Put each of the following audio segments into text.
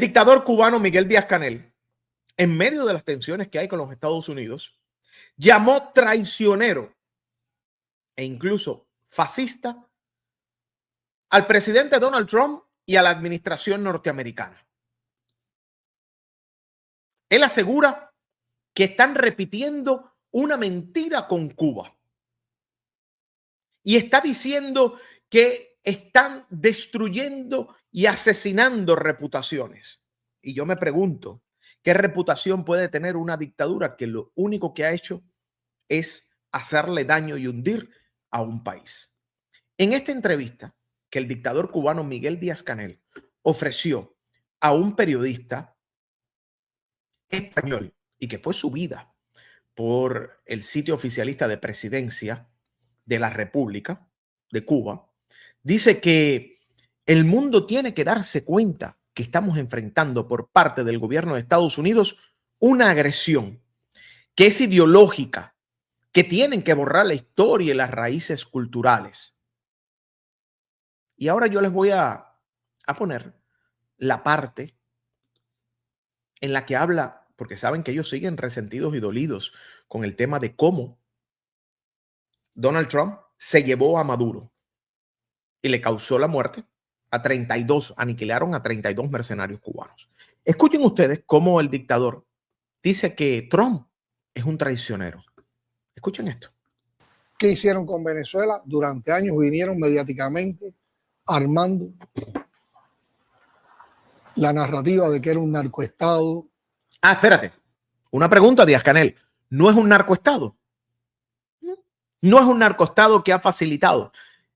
El dictador cubano Miguel Díaz-Canel, en medio de las tensiones que hay con los Estados Unidos, llamó traicionero e incluso fascista al presidente Donald Trump y a la administración norteamericana. Él asegura que están repitiendo una mentira con Cuba y está diciendo que están destruyendo y asesinando reputaciones. Y yo me pregunto, ¿qué reputación puede tener una dictadura que lo único que ha hecho es hacerle daño y hundir a un país? En esta entrevista que el dictador cubano Miguel Díaz-Canel ofreció a un periodista español y que fue subida por el sitio oficialista de Presidencia de la República de Cuba, dice que el mundo tiene que darse cuenta que estamos enfrentando por parte del gobierno de Estados Unidos una agresión que es ideológica, que tienen que borrar la historia y las raíces culturales. Y ahora yo les voy a poner la parte en la que habla, porque saben que ellos siguen resentidos y dolidos con el tema de cómo Donald Trump se llevó a Maduro y le causó la muerte a 32, aniquilaron a 32 mercenarios cubanos. Escuchen ustedes cómo el dictador dice que Trump es un traicionero. Escuchen esto. ¿Qué hicieron con Venezuela? Durante años vinieron mediáticamente armando la narrativa de que era un narcoestado. Ah, espérate. Una pregunta, Díaz-Canel. ¿No es un narcoestado? No es un narcoestado que ha facilitado.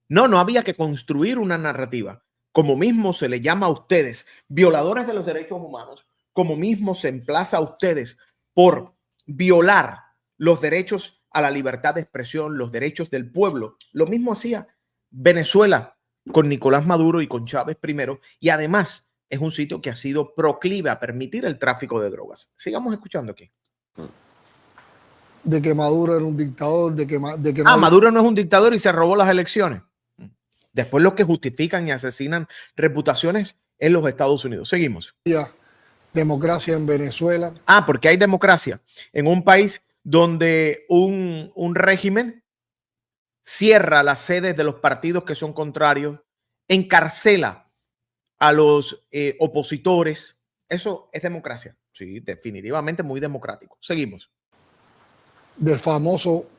No había que construir una narrativa. Como mismo se le llama a ustedes violadores de los derechos humanos, como mismo se emplaza a ustedes por violar los derechos a la libertad de expresión, los derechos del pueblo. Lo mismo hacía Venezuela con Nicolás Maduro y con Chávez primero, y además es un sitio que ha sido proclive a permitir el tráfico de drogas. Sigamos escuchando aquí. De que Maduro era un dictador, de que Maduro no es un dictador y se robó las elecciones. Después los que justifican y asesinan reputaciones en los Estados Unidos. Seguimos. Democracia en Venezuela. Porque hay democracia en un país donde un régimen cierra las sedes de los partidos que son contrarios, encarcela a los opositores. Eso es democracia. Sí, definitivamente muy democrático. Seguimos. Del famoso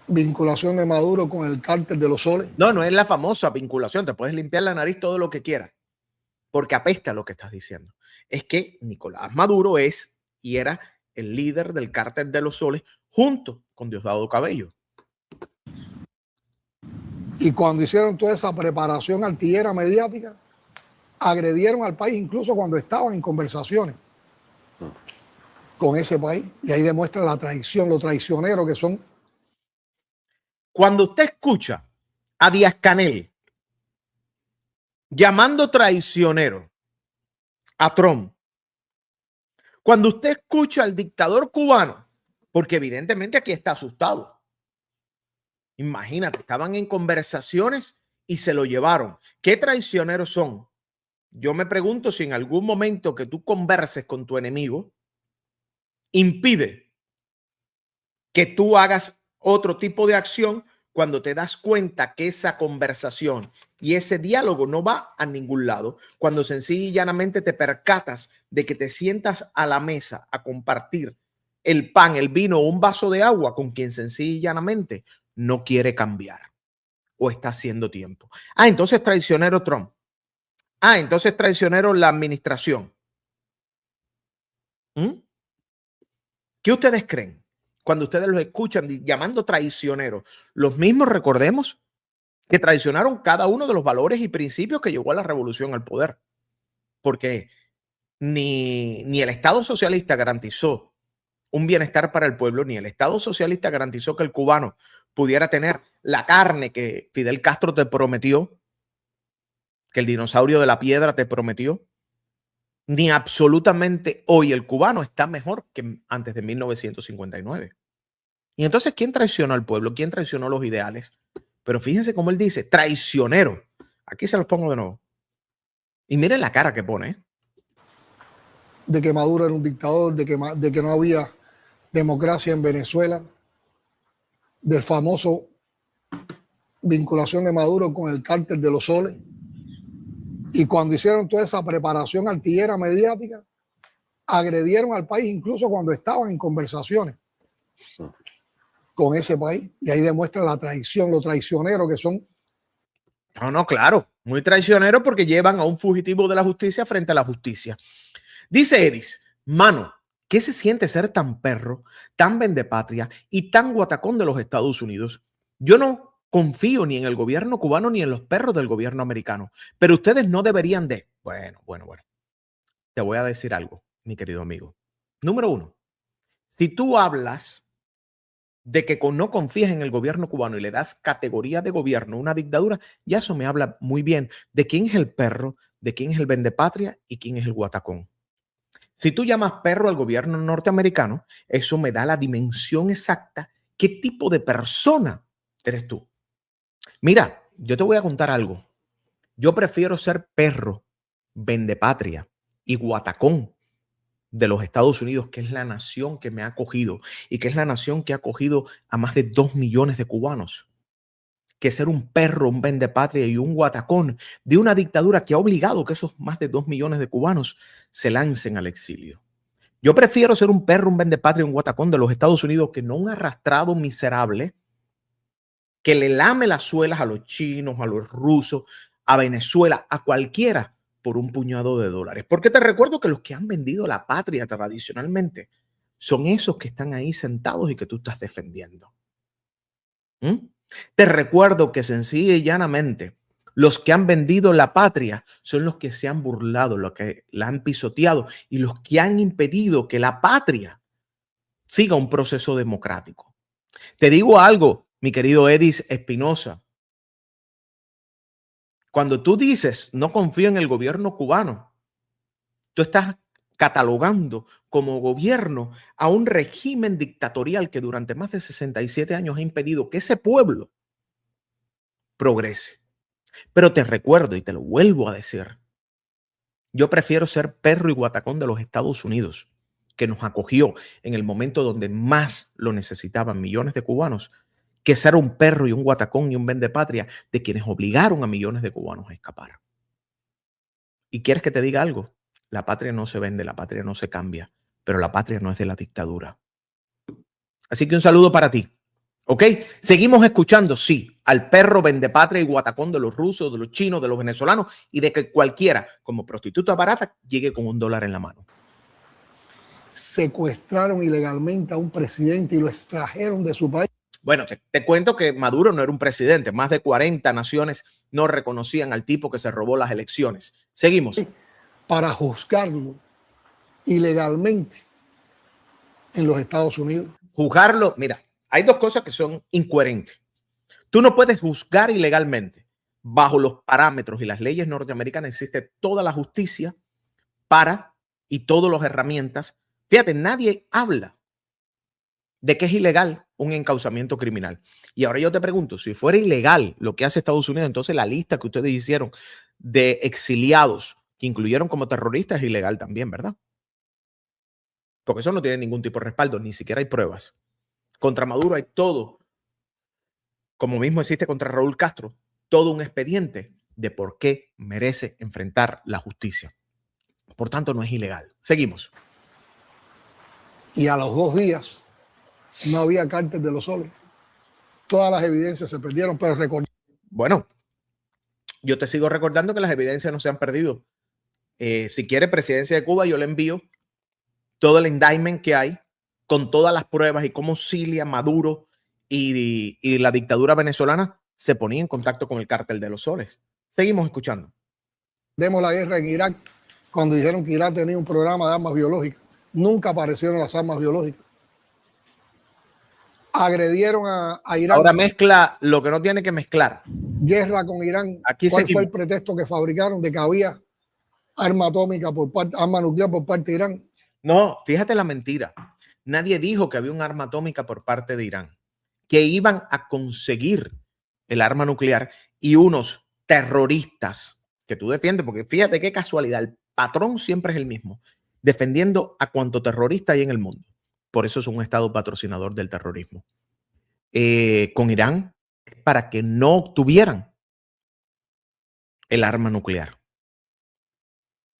vinculación de Maduro con el cártel de los soles. No es la famosa vinculación. Te puedes limpiar la nariz todo lo que quieras, porque apesta lo que estás diciendo. Es que Nicolás Maduro es y era el líder del cártel de los soles junto con Diosdado Cabello. Y cuando hicieron toda esa preparación artillera mediática, agredieron al país incluso cuando estaban en conversaciones con ese país. Y ahí demuestra la traición, lo traicionero que son. Cuando usted escucha a Díaz-Canel llamando traicionero a Trump, cuando usted escucha al dictador cubano, porque evidentemente aquí está asustado. Imagínate, estaban en conversaciones y se lo llevaron. ¿Qué traicioneros son? Yo me pregunto si en algún momento que tú converses con tu enemigo impide que tú hagas otro tipo de acción cuando te das cuenta que esa conversación y ese diálogo no va a ningún lado, cuando sencilla y llanamente te percatas de que te sientas a la mesa a compartir el pan, el vino o un vaso de agua con quien sencilla y llanamente no quiere cambiar o está haciendo tiempo. Entonces traicionero Trump. Entonces traicionero la administración. ¿Qué ustedes creen cuando ustedes los escuchan llamando traicioneros? Los mismos, recordemos, que traicionaron cada uno de los valores y principios que llevó a la revolución al poder. Porque ni el Estado socialista garantizó un bienestar para el pueblo, ni el Estado socialista garantizó que el cubano pudiera tener la carne que Fidel Castro te prometió, que el dinosaurio de la piedra te prometió, ni absolutamente hoy el cubano está mejor que antes de 1959. Y entonces, ¿quién traicionó al pueblo? ¿Quién traicionó los ideales? Pero fíjense cómo él dice, traicionero. Aquí se los pongo de nuevo. Y miren la cara que pone. de que Maduro era un dictador, de que no había democracia en Venezuela, del famoso vinculación de Maduro con el cártel de los soles. Y cuando hicieron toda esa preparación artillera mediática, agredieron al país incluso cuando estaban en conversaciones con ese país. Y ahí demuestra la traición, lo traicionero que son. No, claro, muy traicionero porque llevan a un fugitivo de la justicia frente a la justicia. Dice Edis, mano, ¿qué se siente ser tan perro, tan vendepatria y tan guatacón de los Estados Unidos? Yo no confío ni en el gobierno cubano ni en los perros del gobierno americano, pero ustedes no deberían de... Bueno. Te voy a decir algo, mi querido amigo. Número uno, si tú hablas de que no confías en el gobierno cubano y le das categoría de gobierno, una dictadura, ya eso me habla muy bien de quién es el perro, de quién es el vendepatria y quién es el guatacón. Si tú llamas perro al gobierno norteamericano, eso me da la dimensión exacta qué tipo de persona eres tú. Mira, yo te voy a contar algo. Yo prefiero ser perro, vendepatria y guatacón de los Estados Unidos, que es la nación que me ha acogido y que es la nación que ha acogido a más de 2 millones de cubanos, que ser un perro, un vendepatria y un guatacón de una dictadura que ha obligado que esos más de 2 millones de cubanos se lancen al exilio. Yo prefiero ser un perro, un vendepatria y un guatacón de los Estados Unidos que no un arrastrado miserable que le lame las suelas a los chinos, a los rusos, a Venezuela, a cualquiera por un puñado de dólares. Porque te recuerdo que los que han vendido la patria tradicionalmente son esos que están ahí sentados y que tú estás defendiendo. Te recuerdo que sencilla y llanamente los que han vendido la patria son los que se han burlado, los que la han pisoteado y los que han impedido que la patria siga un proceso democrático. Te digo algo, mi querido Edis Espinosa. Cuando tú dices no confío en el gobierno cubano, tú estás catalogando como gobierno a un régimen dictatorial que durante más de 67 años ha impedido que ese pueblo progrese. Pero te recuerdo y te lo vuelvo a decir, yo prefiero ser perro y guatacón de los Estados Unidos, que nos acogió en el momento donde más lo necesitaban millones de cubanos, que ser un perro y un guatacón y un vendepatria de quienes obligaron a millones de cubanos a escapar. ¿Y quieres que te diga algo? La patria no se vende, la patria no se cambia, pero la patria no es de la dictadura. Así que un saludo para ti. ¿Ok? Seguimos escuchando, sí, al perro vendepatria y guatacón de los rusos, de los chinos, de los venezolanos y de que cualquiera, como prostituta barata, llegue con $1 en la mano. Secuestraron ilegalmente a un presidente y lo extrajeron de su país. Bueno, te cuento que Maduro no era un presidente. Más de 40 naciones no reconocían al tipo que se robó las elecciones. Seguimos. Para juzgarlo ilegalmente en los Estados Unidos. Juzgarlo, mira, hay dos cosas que son incoherentes. Tú no puedes juzgar ilegalmente. Bajo los parámetros y las leyes norteamericanas existe toda la justicia para y todas las herramientas. Fíjate, nadie habla de que es ilegal un encauzamiento criminal. Y ahora yo te pregunto, si fuera ilegal lo que hace Estados Unidos, entonces la lista que ustedes hicieron de exiliados que incluyeron como terroristas es ilegal también, ¿verdad? Porque eso no tiene ningún tipo de respaldo, ni siquiera hay pruebas. Contra Maduro hay todo, como mismo existe contra Raúl Castro, todo un expediente de por qué merece enfrentar la justicia. Por tanto, no es ilegal. Seguimos. Y a los 2 días no había cártel de los soles. Todas las evidencias se perdieron, pero bueno, yo te sigo recordando que las evidencias no se han perdido. Si quiere presidencia de Cuba, yo le envío todo el indictment que hay con todas las pruebas y cómo Cilia, Maduro y la dictadura venezolana se ponía en contacto con el cártel de los soles. Seguimos escuchando. Demos la guerra en Irak cuando dijeron que Irak tenía un programa de armas biológicas. Nunca aparecieron las armas biológicas. Agredieron a Irán. Ahora mezcla lo que no tiene que mezclar. Guerra con Irán. Aquí ¿Cuál fue el pretexto que fabricaron de que había arma atómica arma nuclear por parte de Irán? No, fíjate la mentira. Nadie dijo que había un arma atómica por parte de Irán, que iban a conseguir el arma nuclear y unos terroristas que tú defiendes, porque fíjate qué casualidad, el patrón siempre es el mismo, defendiendo a cuanto terrorista hay en el mundo. Por eso es un Estado patrocinador del terrorismo. Con Irán, para que no obtuvieran el arma nuclear.